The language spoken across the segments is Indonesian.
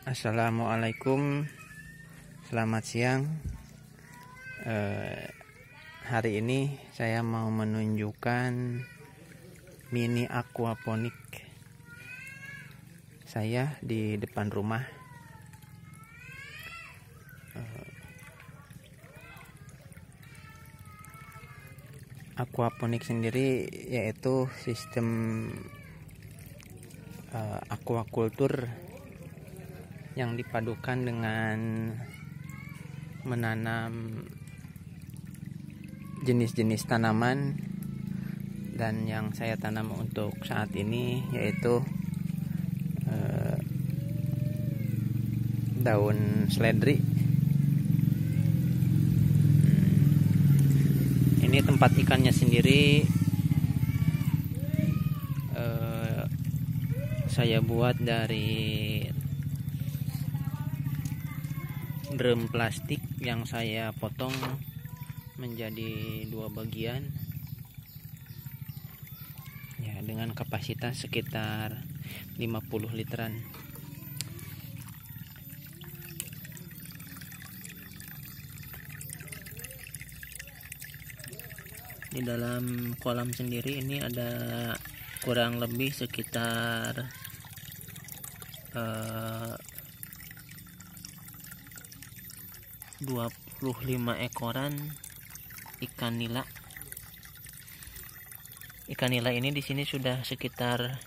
Assalamualaikum, selamat siang. Hari ini saya mau menunjukkan mini aquaponik saya di depan rumah. Aquaponik sendiri yaitu sistem aquaculture yang dipadukan dengan menanam jenis-jenis tanaman, dan yang saya tanam untuk saat ini yaitu daun seledri. Ini tempat ikannya sendiri saya buat dari drum plastik yang saya potong menjadi 2 bagian ya, dengan kapasitas sekitar 50 literan. Di dalam kolam sendiri ini ada kurang lebih sekitar 25 ekoran ikan nila. Ikan nila ini di sini sudah sekitar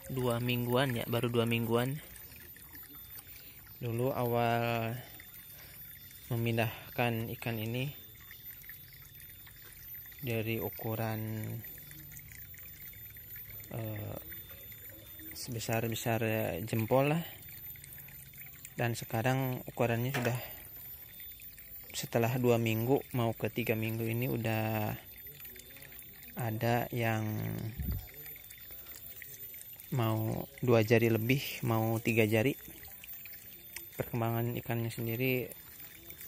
2 mingguan ya, baru 2 mingguan. Dulu awal memindahkan ikan ini dari ukuran sebesar jempol lah, dan sekarang ukurannya sudah, setelah 2 minggu mau ke 3 minggu ini udah ada yang mau 2 jari lebih, mau 3 jari. Perkembangan ikannya sendiri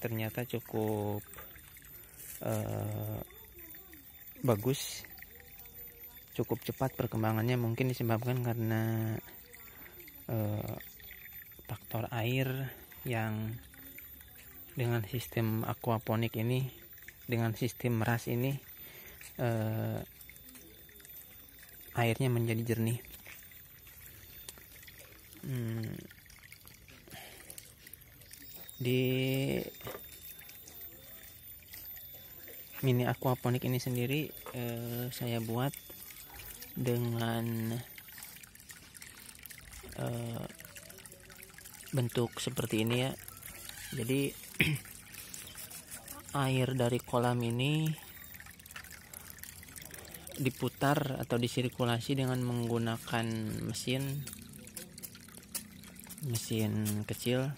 ternyata cukup bagus, cukup cepat perkembangannya. Mungkin disebabkan karena faktor air yang dengan sistem aquaponik ini, dengan sistem meras ini, airnya menjadi jernih. Di mini aquaponik ini sendiri saya buat dengan bentuk seperti ini ya. Jadi air dari kolam ini diputar atau disirkulasi dengan menggunakan mesin kecil.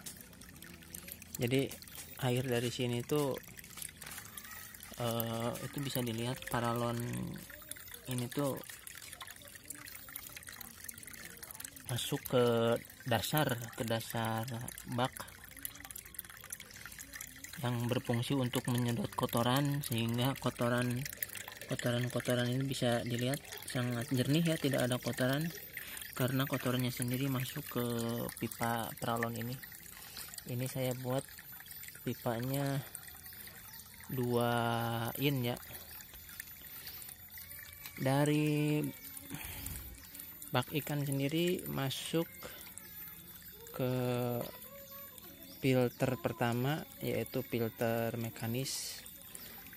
Jadi air dari sini itu bisa dilihat paralon ini tuh masuk ke dasar bak yang berfungsi untuk menyedot kotoran, sehingga kotoran ini bisa dilihat sangat jernih ya, tidak ada kotoran karena kotorannya sendiri masuk ke pipa paralon ini. Ini saya buat pipanya 2 in ya. Dari bak ikan sendiri masuk ke filter pertama, yaitu filter mekanis.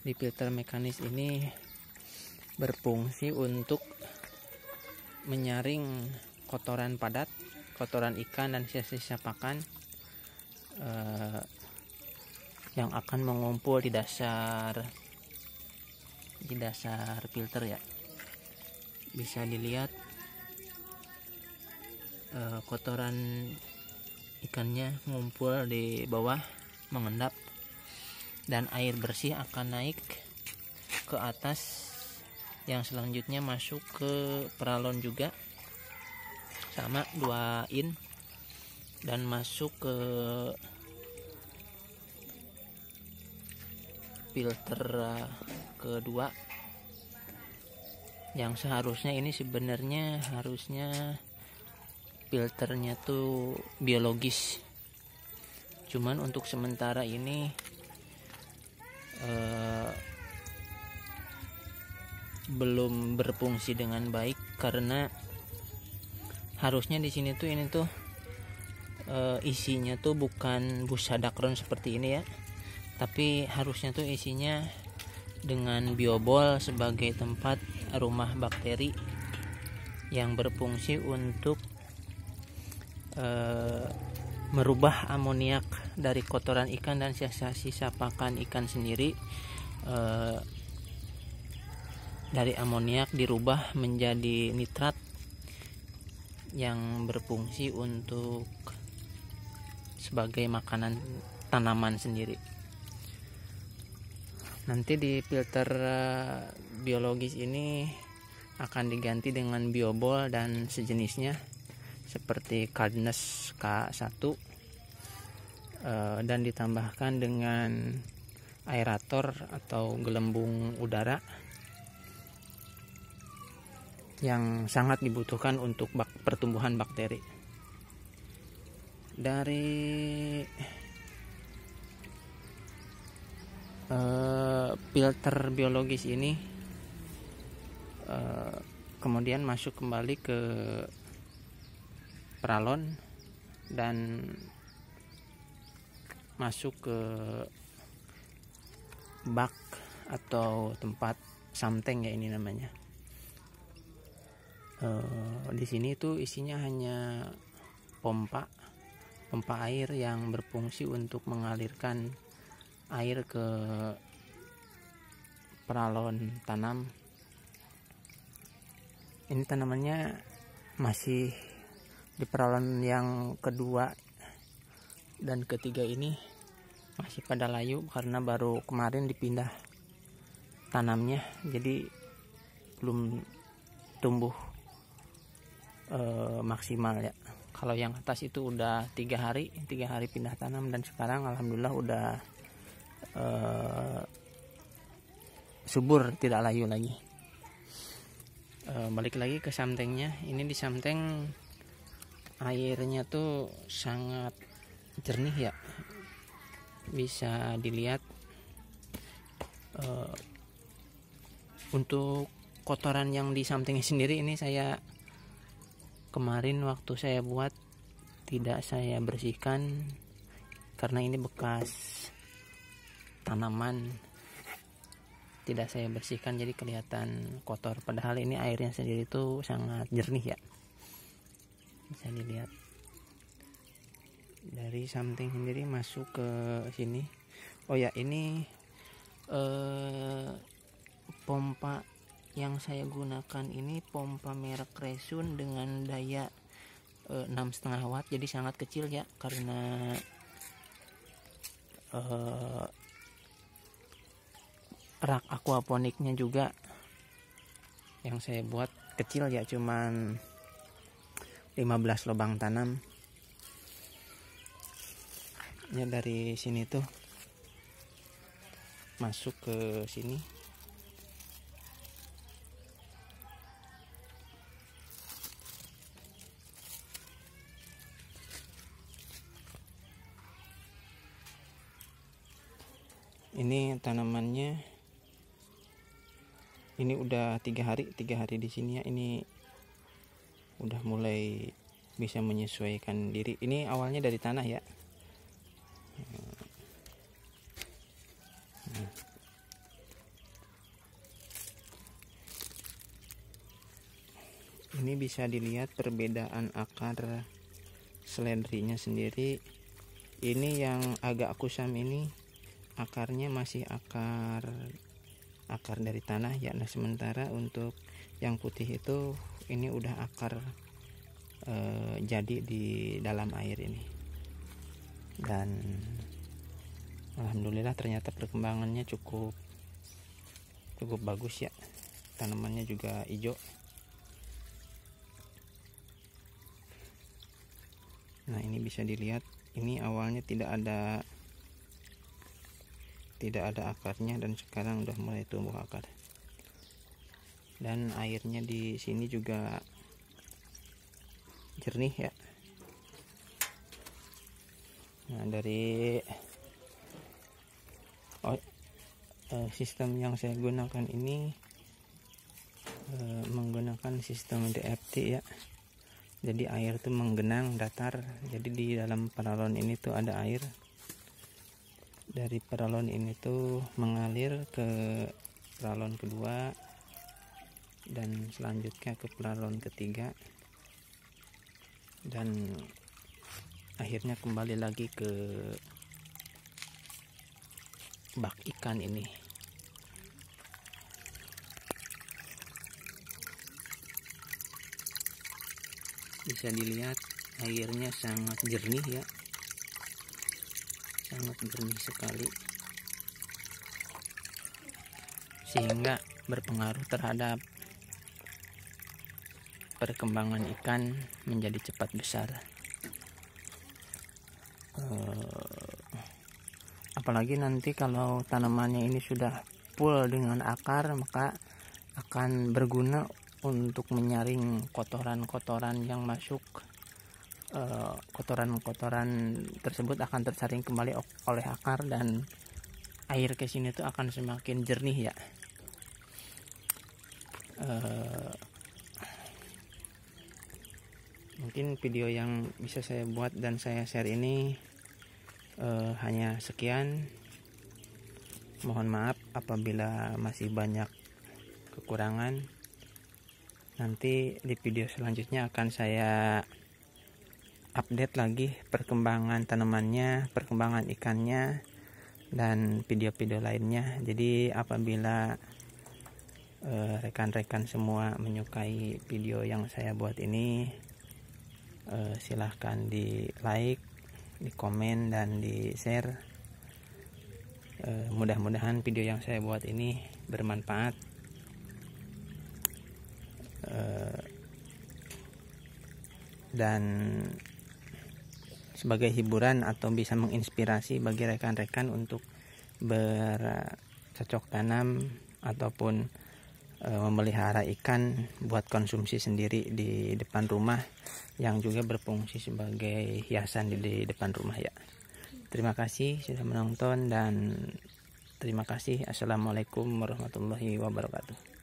Di filter mekanis ini berfungsi untuk menyaring kotoran padat, kotoran ikan dan sisa-sisa pakan yang akan mengumpul di dasar filter ya. Bisa dilihat kotoran ikannya ngumpul di bawah, mengendap, dan air bersih akan naik ke atas, yang selanjutnya masuk ke paralon juga sama 2 in, dan masuk ke filter kedua, yang seharusnya ini sebenarnya filternya tuh biologis, cuman untuk sementara ini belum berfungsi dengan baik, karena harusnya di sini tuh ini tuh isinya tuh bukan busa dakron seperti ini ya, tapi harusnya tuh isinya dengan biobol sebagai tempat rumah bakteri yang berfungsi untuk merubah amoniak dari kotoran ikan dan sisa-sisa pakan ikan sendiri. Dari amoniak dirubah menjadi nitrat yang berfungsi untuk sebagai makanan tanaman sendiri. Nanti di filter biologis ini akan diganti dengan biobol dan sejenisnya seperti Cadnes K1, dan ditambahkan dengan aerator atau gelembung udara yang sangat dibutuhkan untuk pertumbuhan bakteri. Dari filter biologis ini kemudian masuk kembali ke peralon dan masuk ke bak atau tempat samteng ya ini namanya. Di sini tuh isinya hanya pompa air yang berfungsi untuk mengalirkan air ke peralon tanam. Ini tanamannya masih di peralon yang kedua dan ketiga, ini masih pada layu karena baru kemarin dipindah tanamnya, jadi belum tumbuh maksimal ya. Kalau yang atas itu udah 3 hari pindah tanam, dan sekarang alhamdulillah udah subur, tidak layu lagi. Balik lagi ke samtengnya. Ini di samteng airnya tuh sangat jernih ya, bisa dilihat. Untuk kotoran yang di samtengnya sendiri ini saya kemarin waktu saya buat tidak saya bersihkan karena ini bekas tanaman, tidak saya bersihkan jadi kelihatan kotor, padahal ini airnya sendiri itu sangat jernih ya, bisa dilihat. Dari samteng sendiri masuk ke sini. Oh ya, ini pompa yang saya gunakan ini pompa merek Resun dengan daya 6,5 watt, jadi sangat kecil ya, karena rak aquaponiknya juga yang saya buat kecil ya, cuman 15 lubang tanam. Ya, dari sini tuh masuk ke sini. Ini tanamannya, ini udah 3 hari di sini ya. Ini udah mulai bisa menyesuaikan diri. Ini awalnya dari tanah ya. Ini bisa dilihat perbedaan akar seledrinya sendiri. Ini yang agak kusam ini akarnya masih akar dari tanah ya. Nah, sementara untuk yang putih itu ini udah akar jadi di dalam air ini, dan alhamdulillah ternyata perkembangannya cukup bagus ya. Tanamannya juga hijau. Nah, ini bisa dilihat, ini awalnya tidak ada akarnya, dan sekarang udah mulai tumbuh akar. Dan airnya di sini juga jernih ya. Nah, dari sistem yang saya gunakan ini menggunakan sistem DFT ya. Jadi air tuh menggenang datar. Jadi di dalam paralon ini tuh ada air. Dari paralon ini tuh mengalir ke paralon kedua dan selanjutnya ke paralon ketiga, dan akhirnya kembali lagi ke bak ikan ini. Bisa dilihat airnya sangat jernih ya, sangat jernih sekali, sehingga berpengaruh terhadap perkembangan ikan menjadi cepat besar. Apalagi nanti kalau tanamannya ini sudah full dengan akar, maka akan berguna untuk menyaring kotoran-kotoran yang masuk. Kotoran-kotoran tersebut akan tersaring kembali oleh akar, dan air ke sini tuh akan semakin jernih ya. Mungkin video yang bisa saya buat dan saya share ini hanya sekian. Mohon maaf apabila masih banyak kekurangan. Nanti di video selanjutnya akan saya update lagi perkembangan tanamannya, perkembangan ikannya, dan video-video lainnya. Jadi apabila rekan-rekan semua menyukai video yang saya buat ini, silahkan di like, di komen, dan di share. Mudah-mudahan video yang saya buat ini bermanfaat, dan sebagai hiburan atau bisa menginspirasi bagi rekan-rekan untuk bercocok tanam ataupun memelihara ikan buat konsumsi sendiri di depan rumah, yang juga berfungsi sebagai hiasan di depan rumah ya. Terima kasih sudah menonton, dan terima kasih. Assalamualaikum warahmatullahi wabarakatuh.